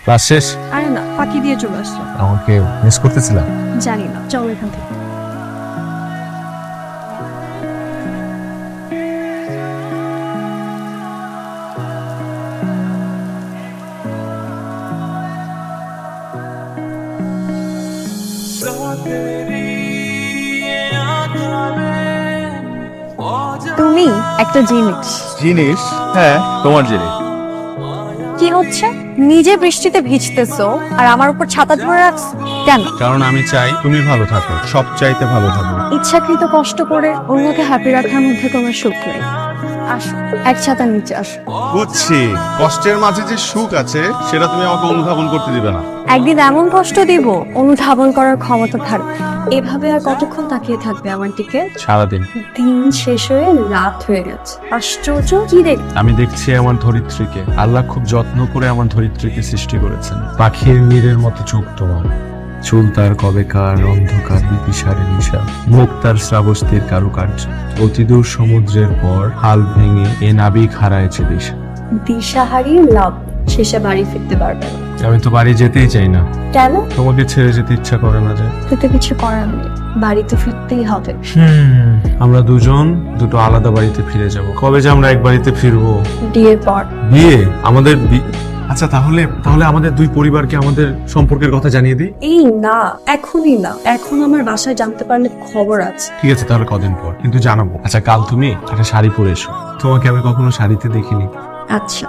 Class শেষ? আরে না, ফাঁকি দিয়ে চলে আসলাম। আমাকে মিস করতেছিলাম? জানি না, চলো এখান থেকে। তুমি একটা জিনিস। জিনিস? হ্যাঁ, তোমার জিনিস। কি হচ্ছে? নিজে বৃষ্টিতে ভিজতেছো আর আমার উপর ছাতা ধরে রাখছো কেন? কারণ আমি চাই তুমি ভালো থাকো, সব চাইতে ভালো থাকো। ইচ্ছাকৃত কষ্ট করে অন্যকে হ্যাপি রাখার মধ্যে কোনো সুখ নেই। আসো, এক ছাতার নিচে আসো। বুঝছি, কষ্টের মাঝে যে সুখ আছে সেটা তুমি আমাকে অনুধাবন করতে দিবে না। একদিন এমন কষ্ট দিব অনুধাবন করার ক্ষমতা থাকবে। এভাবে আর কতক্ষণ তাকিয়ে থাকবে আমার দিকে? সারাদিন। দিন শেষ হয়ে রাত হয়ে গেছে। আশ্চর্য, কি দেখ? আমি দেখছি আমার ধরিত্রীকে। আল্লাহ খুব যত্ন করে আমার ধরিত্রীকে সৃষ্টি করেছেন। পাখির নীড়ের মতো চোখ তোমার, চুল তার কবেকার অন্ধকার বিপিসারে নিশা, মুখ তার শ্রাবস্তির কারুকার্য। অতিদূর সমুদ্রের পর হাল ভেঙে এ নাবিক হারাইছে দিশা। দিশা হারিয়ে লাভ, শেষে বাড়ি ফিরতে পারবে না। আমি তো বাড়ি যেতেই চাই না। কেন? তোমাকে ছেড়ে যেতে ইচ্ছা করে না যে। তুই কিছু করার নেই, বাড়িতে ফিরতেই হবে। আমরা দুজন দুটো আলাদা বাড়িতে ফিরে যাব। কবে যে আমরা এক বাড়িতে ফিরবো? বিয়ের পর। বিয়ে? আমাদের আচ্ছা, তাহলে আমাদের দুই পরিবারকে আমাদের সম্পর্কের কথা জানিয়ে দিই। এই না, এখনই না। এখন আমার বাসায় জানতে পারলে খবর আছে। ঠিক আছে, তাহলে কদিন পর কিন্তু জানাবো। আচ্ছা, কাল তুমি একটা শাড়ি পরে এসো। তোমাকে আমি কখনো শাড়িতে দেখিনি। আচ্ছা।